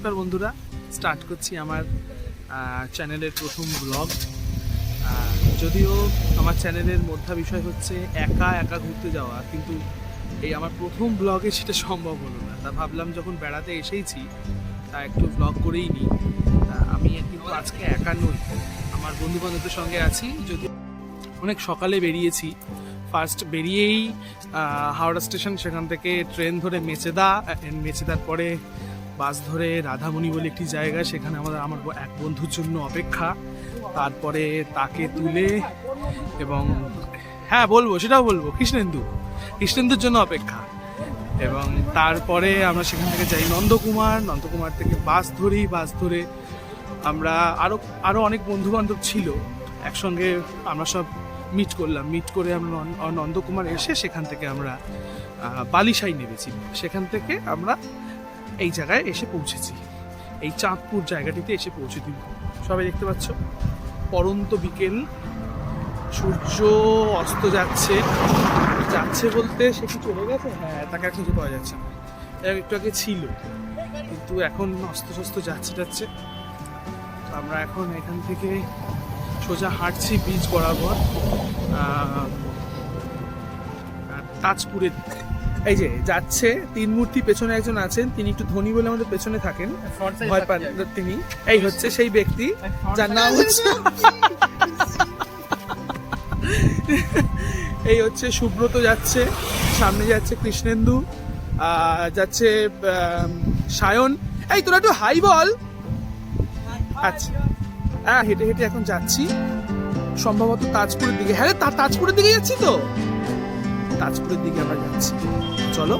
নমস্কার বন্ধুরা, স্টার্ট করছি আমার চ্যানেলের প্রথম ব্লগ। যদিও আমার চ্যানেলের মধ্যে বিষয় হচ্ছে একা একা ঘুরতে যাওয়া, কিন্তু এই আমার প্রথম ব্লগে সেটা সম্ভব হলো না। তা ভাবলাম যখন বেড়াতে এসেইছি তা একটু ব্লগ করেই নিই। আমি কিন্তু আজকে একা নই, আমার বন্ধু বান্ধবদের সঙ্গে আছি। যদি অনেক সকালে বেরিয়েছি, ফার্স্ট বেরিয়েই হাওড়া স্টেশন, সেখান থেকে ট্রেন ধরে মেচেদার পরে বাস ধরে রাধামণি বলে একটি জায়গা, সেখানে আমার এক বন্ধুর জন্য অপেক্ষা। তারপরে তাকে তুলে এবং সেটাও বলবো কৃষ্ণেন্দুর জন্য অপেক্ষা। এবং তারপরে আমরা সেখান থেকে যাই নন্দকুমার থেকে বাস ধরে আমরা আরও অনেক বন্ধু বান্ধব ছিল একসঙ্গে, আমরা সব মিট করে আমরা নন্দকুমার এসে সেখান থেকে আমরা বালিসাই নেমেছি। সেখান থেকে আমরা এই জায়গায় এসে পৌঁছেছি, এই চাঁদপুর জায়গাটিতে এসে পৌঁছে দিব। সবাই দেখতে পাচ্ছ, পরন্ত বিকেল, সূর্য অস্ত যাচ্ছে বলতে সে কি চলে গেছে? হ্যাঁ, তাকে আর খুঁজে পাওয়া যাচ্ছে না। একটু আগে ছিল, কিন্তু এখন অস্ত যাচ্ছে। আমরা এখন এখান থেকে সোজা হাঁটছি বিচ বরাবর তাজপুরের। এই যে যাচ্ছে তিন মূর্তি, পেছনে একজন আছেন, তিনি একটু ধনী বলে আমাদের পেছনে থাকেন, ভয় পান তিনি। এই হচ্ছে সেই ব্যক্তি যার নাম হচ্ছে এই হচ্ছে সুব্রত যাচ্ছে, সামনে যাচ্ছে কৃষ্ণেন্দু, যাচ্ছে সায়ন। এই তোরা একটু হাই বল। আচ্ছা, হ্যাঁ, হেঁটে এখন যাচ্ছি সম্ভবত তাজপুরের দিকে। হ্যাঁ, তাজপুরের দিকে যাচ্ছি তো, তাজপুরের দিকে আমরা যাচ্ছি। চলো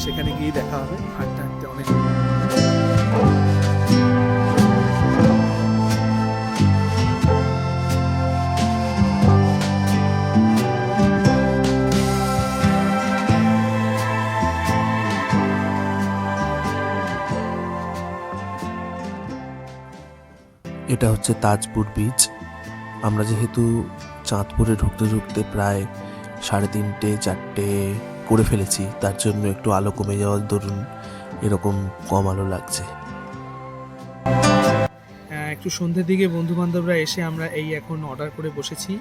সেখানে গিয়ে দেখা হবে। হাঁটতে অনেক এটা হচ্ছে তাজপুর বিচ। আমরা যেহেতু চাঁদপুরে ঢুকতে প্রায় 3:30-4 করে ফেলেছি, তার জন্য একটু আলো কমে যাওয়ার দরুন এরকম কম আলো লাগছে। একটু সন্ধ্যের দিকে বন্ধু বান্ধবরা এসে আমরা এই এখন অর্ডার করে বসেছি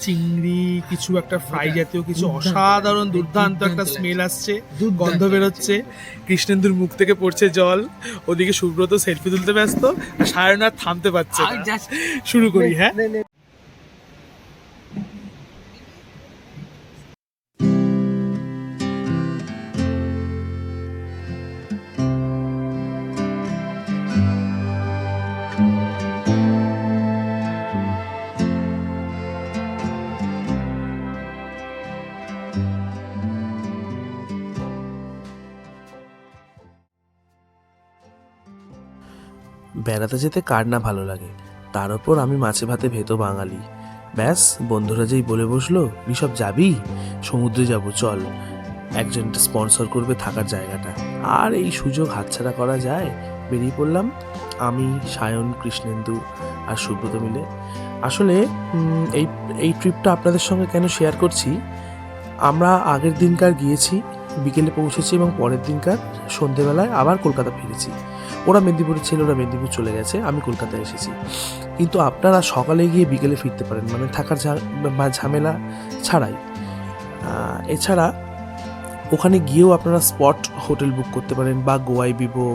চিংড়ি, কিছু একটা ফ্রাই জাতীয় কিছু, অসাধারণ দুর্দান্ত একটা স্মেল আসছে, গন্ধ বেরোচ্ছে, কৃষ্ণেন্দুর মুখ থেকে পড়ছে জল, ওদিকে সুব্রত সেলফি তুলতে ব্যস্ত, আর সায়ন আর থামতে পারছে না। শুরু করি। হ্যাঁ, বেড়াতে যেতে কার না ভালো লাগে, তার ওপর আমি মাছে ভাতে ভেতো বাঙালি। ব্যাস, বন্ধুরা যেই বলে বসলো, ঋষভ যাবি, সমুদ্রে যাব চল, একজনটা স্পন্সর করবে থাকার জায়গাটা, আর এই সুযোগ হাতছাড়া করা যায়। বেরিয়ে পড়লাম আমি, সায়ন, কৃষ্ণেন্দু আর সুব্রত মিলে। আসলে এই ট্রিপটা আপনাদের সঙ্গে কেন শেয়ার করছি, আমরা আগের দিনকার গিয়েছি, বিকেলে পৌঁছেছি এবং পরের দিনকার সন্ধেবেলায় আবার কলকাতা ফিরেছি। ওরা মেদিনীপুরে ছিল, ওরা মেদিনীপুর চলে গেছে, আমি কলকাতায় এসেছি। কিন্তু আপনারা সকালে গিয়ে বিকেলে ফিরতে পারেন, মানে থাকার ঝামেলা ছাড়াই। এছাড়া ওখানে গিয়েও আপনারা স্পট হোটেল বুক করতে পারেন, বা গোয়াই বিবো,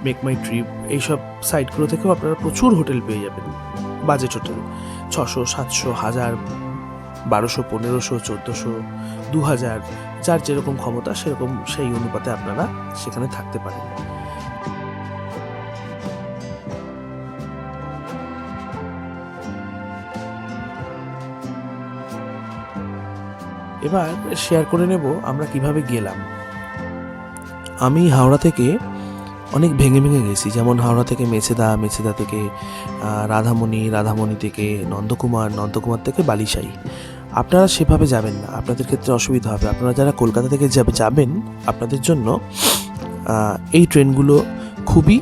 মেক মাই ট্রিপ, এইসব সাইটগুলো থেকেও আপনারা প্রচুর হোটেল পেয়ে যাবেন। বাজেট হোটেল 600, 700, 1000, 1200, 1500, 1400, 2000, যার যেরকম ক্ষমতা সেরকম সেই অনুপাতে আপনারা সেখানে থাকতে পারেন। এবার শেয়ার করে নেব আমরা কিভাবে গেলাম। আমি হাওড়া থেকে অনেক ভেঙে গেছি, যেমন হাওড়া থেকে মেচেদা থেকে রাধামণি থেকে নন্দকুমার থেকে বালিসাই। আপনারা সেভাবে যাবেন না, আপনাদের ক্ষেত্রে অসুবিধা হবে। আপনারা যারা কলকাতা থেকে যাবেন, আপনাদের জন্য এই ট্রেনগুলো খুবই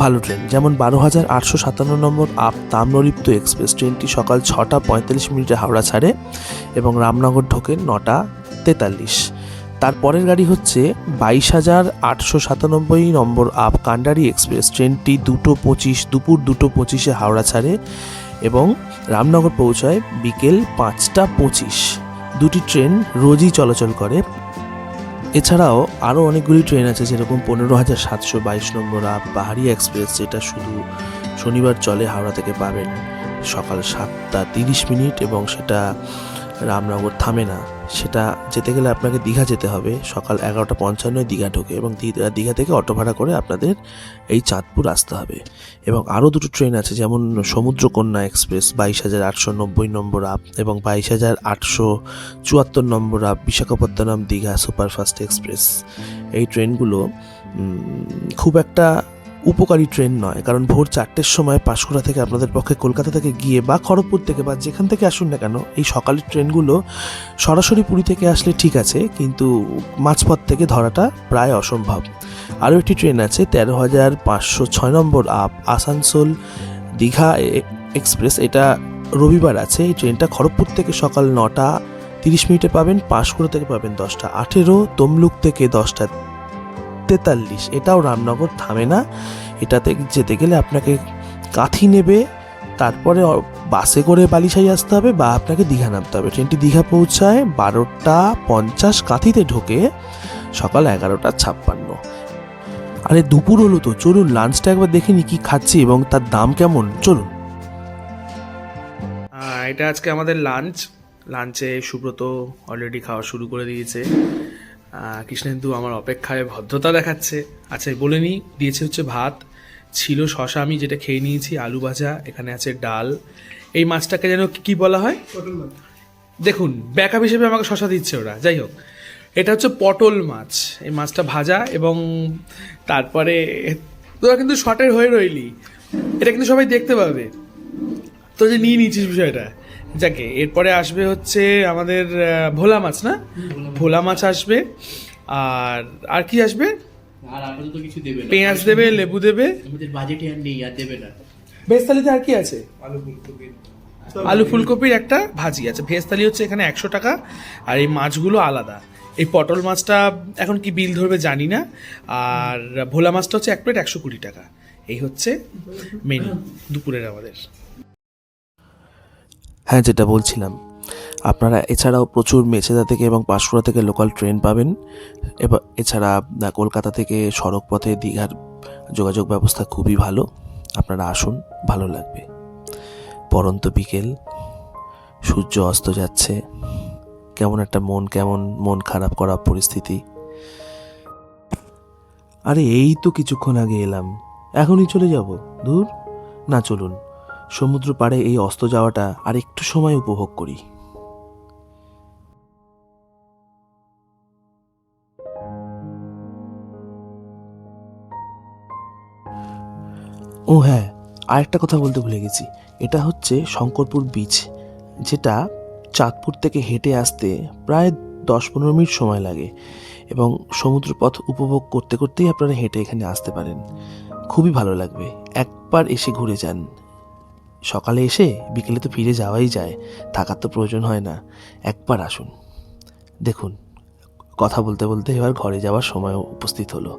ভালো ট্রেন। যেমন 12,857 নম্বর তাম্রলিপ্ত এক্সপ্রেস ট্রেনটি সকাল 6:45 হাওড়া ছাড়ে এবং রামনগর ঢোকে 9:43। তারপরের গাড়ি হচ্ছে 22,897 নম্বর আপ কান্ডারি এক্সপ্রেস। ট্রেনটি 2:25 দুপুর 2:25 হাওড়া ছাড়ে এবং রামনগর পৌঁছায় বিকেল 5:25। দুটি ট্রেন রোজই চলাচল করে। এছাড়াও আরও অনেকগুলি ট্রেন আছে, যেরকম 15,722 নম্বর আপ পাহাড়ি এক্সপ্রেস, যেটা শুধু শনিবার চলে, হাওড়া থেকে পাবেন সকাল 7:30 এবং সেটা রামনগর থামে না। সেটা যেতে গেলে আপনাকে দীঘা যেতে হবে, সকাল 11:55 দীঘা ঢোকে এবং দীঘা থেকে অটো ভাড়া করে আপনাদের এই চাঁদপুর আসতে হবে। এবং আরও দুটো ট্রেন আছে, যেমন সমুদ্রকন্যা এক্সপ্রেস 22,890 নম্বর আপ এবং 22,874 number up Visakhapatnam Digha superfast express. এই ট্রেনগুলো খুব একটা উপকারী ট্রেন নয়, কারণ ভোর 4টের সময় পাঁশকুড়া থেকে আপনাদের পক্ষে কলকাতা থেকে গিয়ে বা খড়গপুর থেকে বা যেখান থেকে আসুন না কেন, এই সকালের ট্রেনগুলো সরাসরি পুরী থেকে আসলে ঠিক আছে, কিন্তু মাঝপথ থেকে ধরাটা প্রায় অসম্ভব। আরও একটি ট্রেন আছে 13,506 নম্বর আপ আসানসোল দীঘা এক্সপ্রেস। এটা রবিবার আছে। এই ট্রেনটা খড়গপুর থেকে সকাল 9:30 পাবেন, পাঁশকুড়া থেকে পাবেন 10:18, তমলুক থেকে 10:43। এটাও রামনগর থামে না। এটাতে যেতে গেলে আপনাকে কাঁথি নেবে, তারপরে বাসে করে বালিশাই আসতে হবে বা আপনাকে দীঘা নামতে হবে। ট্রেনটি দীঘা পৌঁছায় 12:50, কাঁথিতে ঢোকে সকাল 11:56। আরে দুপুর হলো তো, চলুন লাঞ্চটা একবার দেখে নি কি খাচ্ছি এবং তার দাম কেমন। চলুন। এটা আজকে আমাদের লাঞ্চে সুব্রত অলরেডি খাওয়া শুরু করে দিয়েছে। কৃষ্ণেন্দু আমার অপেক্ষায় ভদ্রতা দেখাচ্ছে। আচ্ছা বলে নিই, দিয়েছে হচ্ছে ভাত, ছিল শশা, আমি যেটা খেয়ে নিয়েছি, আলু ভাজা, এখানে আছে ডাল। এই মাছটাকে যেন কি বলা হয়, দেখুন ব্যাকআপ হিসেবে আমাকে শশা দিচ্ছে ওরা, যাই হোক এটা হচ্ছে পটল মাছ। এই মাছটা ভাজা এবং তারপরে তোরা কিন্তু শর্টের হয়ে রইলি, এটা কিন্তু সবাই দেখতে পাবে, তো যে নিয়ে নিয়েছিস বিষয়টা। যাকে এরপরে আসবে হচ্ছে আমাদের ভোলা মাছ, না ভোলা মাছ আসবে, আর কি আসবে, আর আপাতত কিছু দেবে না, পেঁয়াজ দেবে, লেবু দেবে, আমাদের বাজেটে আর নেই, আর দেবে না। ভেজ থালিতে আর কি আছে, আলু ফুলকপির একটা ভাজি আছে। ভেজ থালি হচ্ছে এখানে 100 টাকা, আর এই মাছগুলো আলাদা। এই পটল মাছটা এখন কি বিল ধরবে জানি না, আর ভোলা মাছটা হচ্ছে 1 প্লেট 120 টাকা। এই হচ্ছে মেনু দুপুরের আমাদের। হ্যাঁ, যেটা বলছিলাম, আপনারা এছাড়াও প্রচুর মেছেদা থেকে এবং পাঁশকুড়া থেকে লোকাল ট্রেন পাবেন। এছাড়া কলকাতা থেকে সড়ক পথে দীঘার যোগাযোগ ব্যবস্থা খুবই ভালো। আপনারা আসুন, ভালো লাগবে। পরন্ত বিকেল, সূর্য অস্ত যাচ্ছে, কেমন একটা মন খারাপ করা পরিস্থিতি। আরে এই তো কিছুক্ষণ আগে এলাম, এখনই চলে যাব? দূর না, চলুন সমুদ্র পাড়ে এই অস্ত যাওয়াটা আর একটু সময় উপভোগ করি। ও হ্যাঁ, আরেকটা কথা বলতে ভুলে গেছি। এটা হচ্ছে শঙ্করপুর বিচ, যেটা চাঁদপুর থেকে হেঁটে আসতে প্রায় 10-15 মিনিট সময় লাগে এবং সমুদ্রপথ উপভোগ করতে করতেই আপনারা হেঁটে এখানে আসতে পারেন। খুবই ভালো লাগবে, একবার এসে ঘুরে যান। সকালে এসে বিকেলে তো ফিরে যাওয়াই যায়, থাকার তো প্রয়োজন হয় না। একবার আসুন। দেখুন, কথা বলতে বলতে এবার ঘরে যাওয়ার সময় উপস্থিত হলো।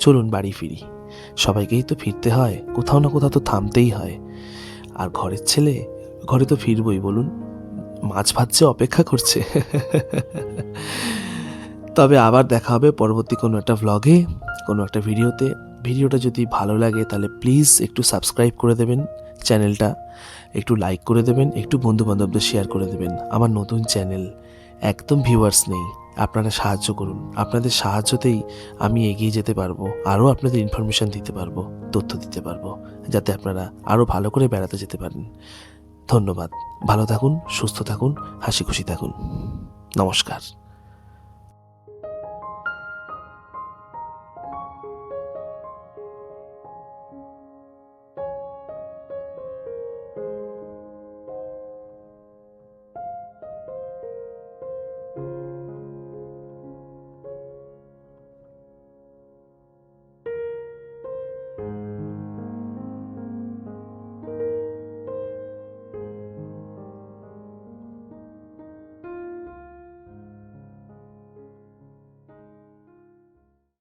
চলুন বাড়ি ফিরি। সবাইকেই তো ফিরতে হয়, কোথাও না কোথাও তো থামতেই হয়। আর ঘরের ছেলে, ঘরে তো ফিরবই, বলুন। মাছ ভাত যে অপেক্ষা করছে। তবে আবার দেখা হবে পরবর্তী কোনো একটা ভ্লগে, কোনো একটা ভিডিওতে। ভিডিওটা যদি ভালো লাগে তাহলে প্লিজ একটু সাবস্ক্রাইব করে দেবেন চ্যানেলটা, একটু লাইক করে দেবেন, একটু বন্ধুবান্ধবদের শেয়ার করে দেবেন। আমার নতুন চ্যানেল, একদম ভিউয়ার্স নেই, আপনারা সাহায্য করুন। আপনাদের সাহায্যতেই আমি এগিয়ে যেতে পারবো, আরও আপনাদের ইনফরমেশান দিতে পারবো, তথ্য দিতে পারবো, যাতে আপনারা আরও ভালো করে বেড়াতে যেতে পারেন। ধন্যবাদ। ভালো থাকুন, সুস্থ থাকুন, হাসি খুশি থাকুন। নমস্কার।